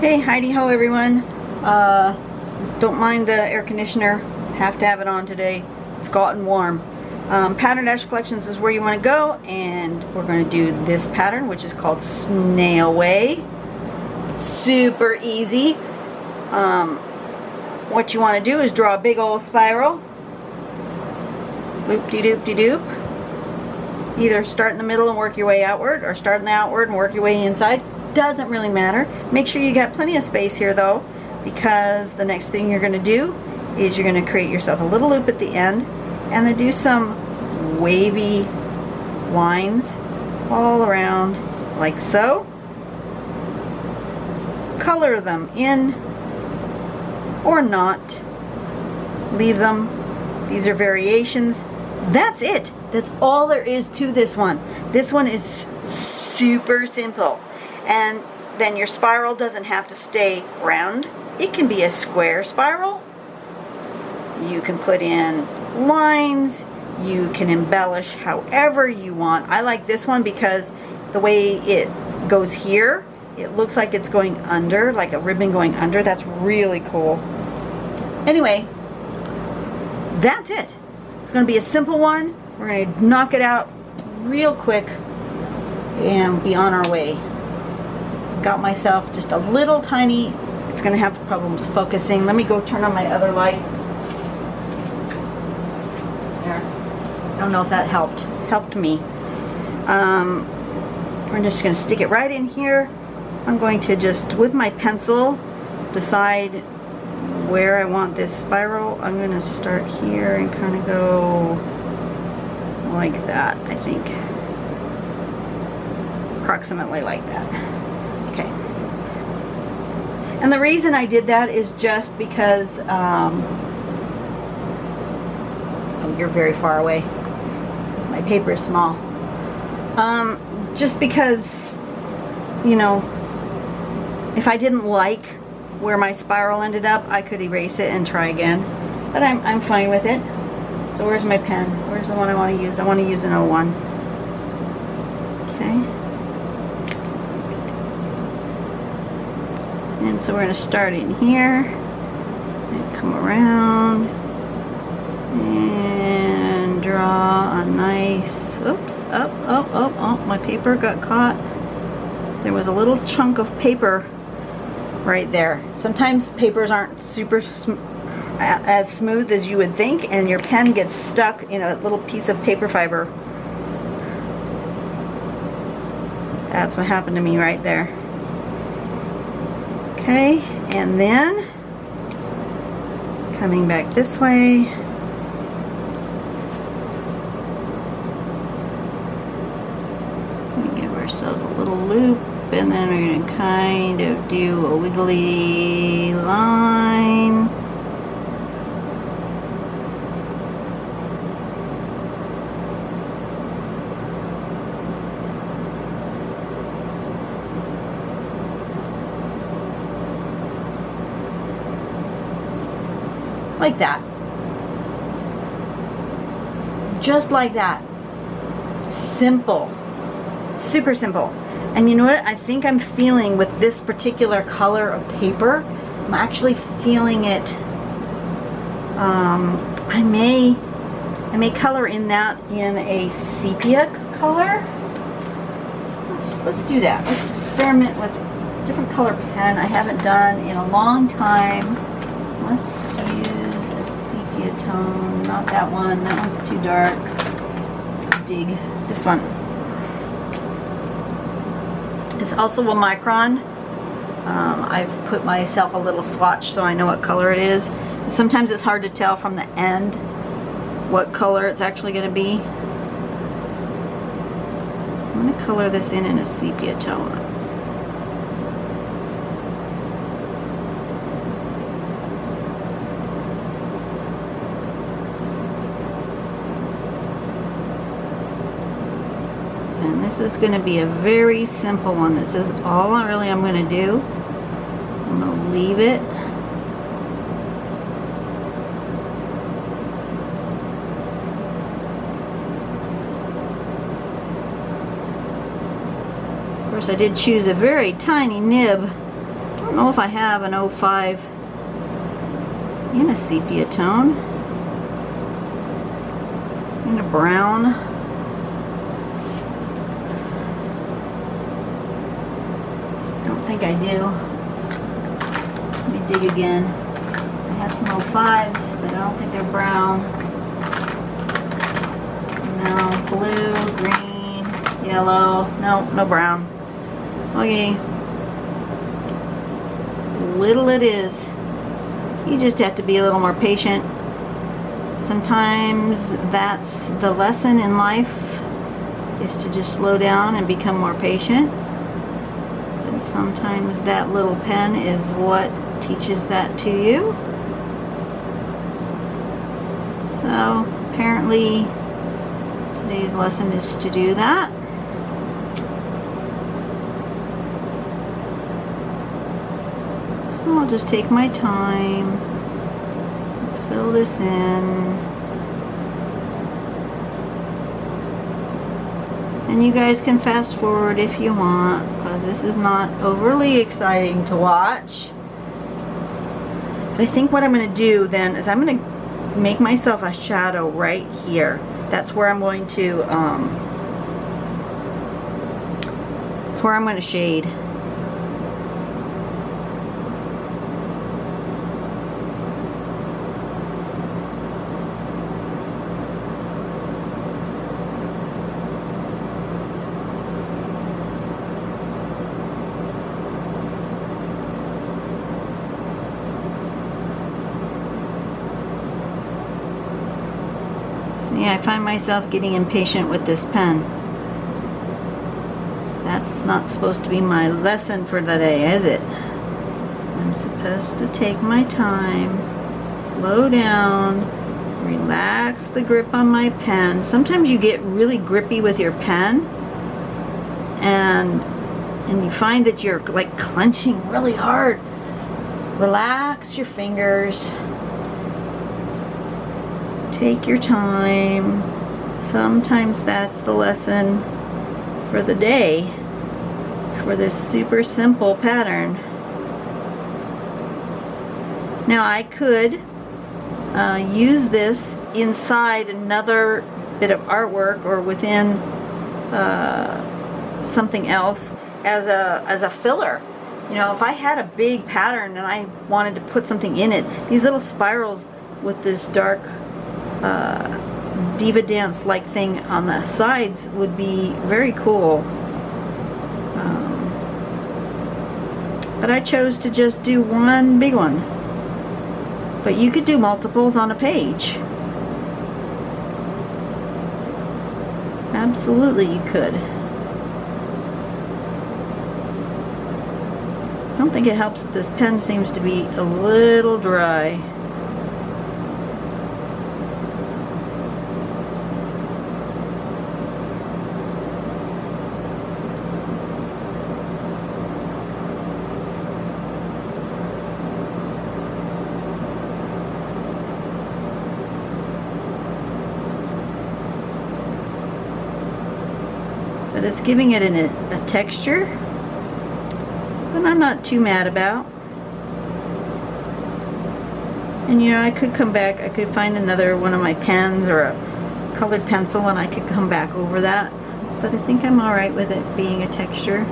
Hey, Heidi ho everyone. Don't mind the air conditioner. Have to have it on today. It's gotten warm. Pattern Dash Collections is where you want to go, and we're going to do this pattern, which is called Snailway. Super easy. What you want to do is draw a big old spiral. Loop-de-doop-de-doop. Either start in the middle and work your way outward, or start in the outward and work your way inside. Doesn't really matter. Make sure you got plenty of space here though, because the next thing you're going to do is you're going to create yourself a little loop at the end and then do some wavy lines all around like so. Color them in or not. Leave them. These are variations. That's it. That's all there is to this one. This one is super simple. And then your spiral doesn't have to stay round. It can be a square spiral. You can put in lines. You can embellish however you want. I like this one because the way it goes here, it looks like it's going under, like a ribbon going under. That's really cool. Anyway, that's it. It's going to be a simple one. We're going to knock it out real quick and be on our way. Got myself just a little tiny, it's going to have problems focusing. Let me go turn on my other light. There. Don't know if that helped me. We're just going to stick it right in here. I'm going to just, with my pencil, decide where I want this spiral. I'm going to start here and kind of go like that, I think. Approximately like that. Okay. And the reason I did that is just because, oh, you're very far away. My paper is small. Just because, you know, if I didn't like where my spiral ended up, I could erase it and try again. But I'm fine with it. So where's my pen? Where's the one I want to use? I want to use an 01. Okay. And so we're going to start in here and come around and draw a nice, oops, oh, my paper got caught. There was a little chunk of paper right there. Sometimes papers aren't super as smooth as you would think, and your pen gets stuck in a little piece of paper fiber. That's what happened to me right there. Okay, and then coming back this way, we give ourselves a little loop, and then we're going to kind of do a wiggly line. Like that. Just like that. Simple. Super simple. And you know what? I think I'm feeling with this particular color of paper, I'm actually feeling it. I may color in that in a sepia color. Let's do that. Let's experiment with a different color pen I haven't done in a long time. Let's use a sepia tone. Not that one. That one's too dark. Dig. This one. It's also a Micron. I've put myself a little swatch so I know what color it is. Sometimes it's hard to tell from the end what color it's actually going to be. I'm going to color this in a sepia tone. And this is going to be a very simple one. This is all I'm going to do. I'm going to leave it. Of course, I did choose a very tiny nib. Don't don't know if I have an 05 in a sepia tone. In a brown. I don't think I do. Let me dig again. I have some 05s, but I don't think they're brown. No, blue, green, yellow. No, no brown. Okay. Little it is. You just have to be a little more patient. Sometimes that's the lesson in life, is to just slow down and become more patient. And sometimes that little pen is what teaches that to you. So apparently today's lesson is to do that. So I'll just take my time, fill this in. And you guys can fast forward if you want, because this is not overly exciting to watch. But I think what I'm going to do then is I'm going to make myself a shadow right here. That's where I'm going to shade. I find myself getting impatient with this pen. That's not supposed to be my lesson for the day, is it? I'm supposed to take my time, slow down, relax the grip on my pen. Sometimes you get really grippy with your pen and you find that you're like clenching really hard. Relax your fingers. Take your time. Sometimes that's the lesson for the day for this super simple pattern. Now I could use this inside another bit of artwork or within something else as a filler. You know, if I had a big pattern and I wanted to put something in it, these little spirals with this dark diva dance like thing on the sides would be very cool. But I chose to just do one big one. But you could do multiples on a page. Absolutely you could. I don't think it helps that this pen seems to be a little dry. But it's giving it a texture that I'm not too mad about. And you know, I could come back, I could find another one of my pens or a colored pencil and I could come back over that. But I think I'm alright with it being a texture.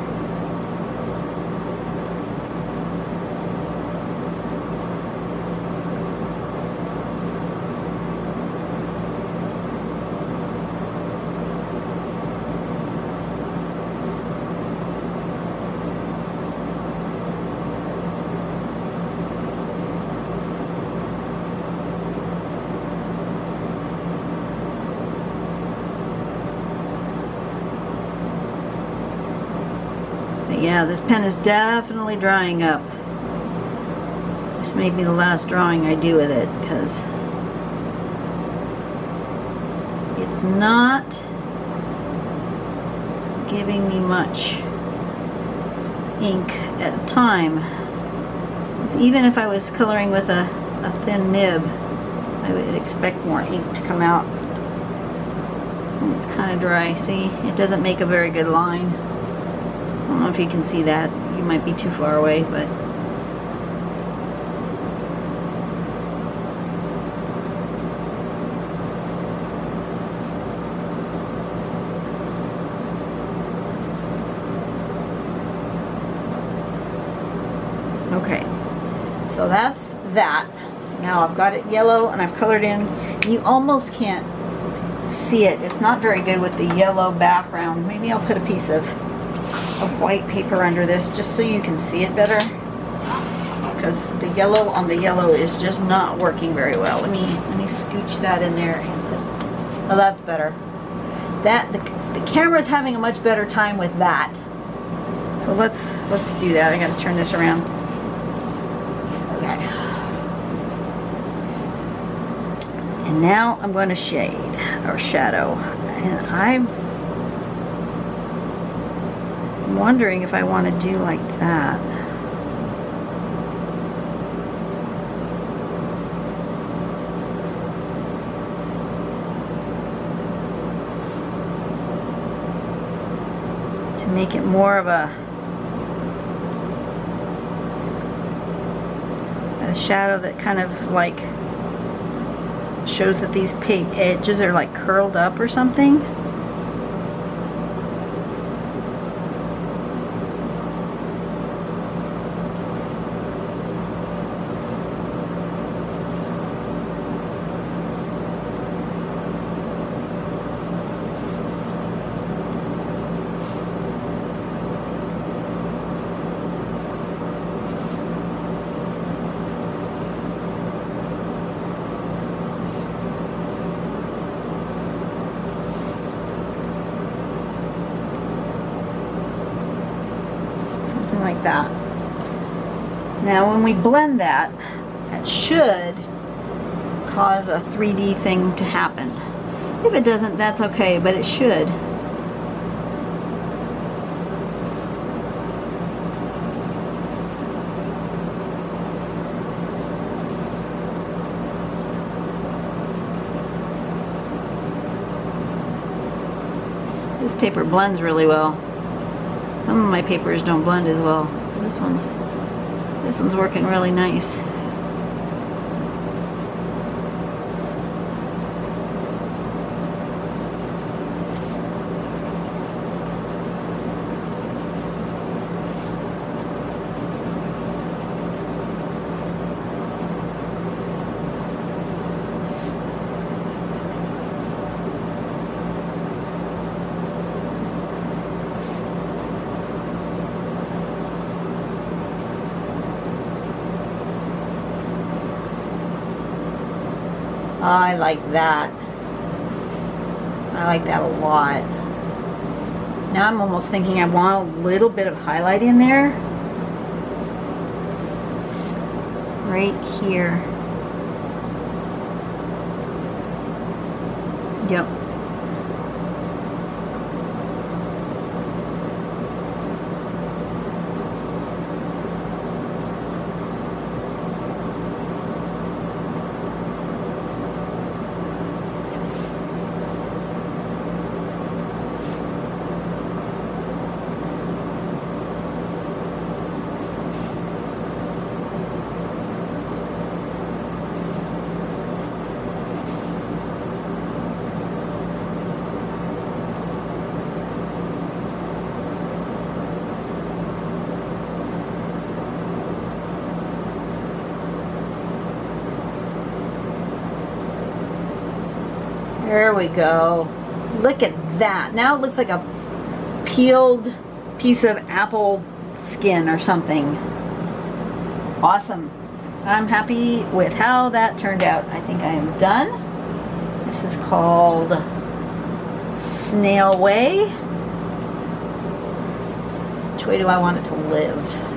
Yeah, this pen is definitely drying up. This may be the last drawing I do with it because it's not giving me much ink at a time. Even if I was coloring with a thin nib, I would expect more ink to come out. And it's kind of dry. See, it doesn't make a very good line. I don't know if you can see that. You might be too far away, but Okay, so that's that. So now I've got it yellow and I've colored in. You almost can't see it. It's not very good with the yellow background. Maybe I'll put a piece of white paper under this just so you can see it better, because the yellow on the yellow is just not working very well. Let me scooch that in there and put, oh, that's better. That the camera's having a much better time with that. So let's do that. I gotta turn this around. Okay. And now I'm going to shade or shadow, and I'm wondering if I want to do like that. To make it more of a shadow that kind of like shows that these edges are like curled up or something. Like that. Now when we blend that, that should cause a 3D thing to happen. If it doesn't, that's okay, but it should. This paper blends really well. Some of my papers don't blend as well. This one's working really nice. I like that. I like that a lot. Now I'm almost thinking I want a little bit of highlight in there. Right here. Yep. There we go. Look at that. Now it looks like a peeled piece of apple skin or something. Awesome. I'm happy with how that turned out. I think I am done. This is called Snailway. Which way do I want it to live?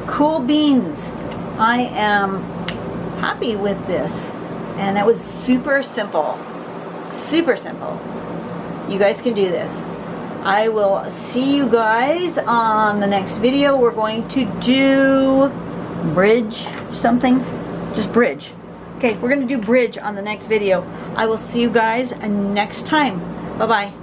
Cool beans. I am happy with this, and that was super simple. Super simple. You guys can do this. I will see you guys on the next video. We're going to do bridge something. Just bridge. Okay, we're going to do bridge on the next video. I will see you guys next time. Bye-bye.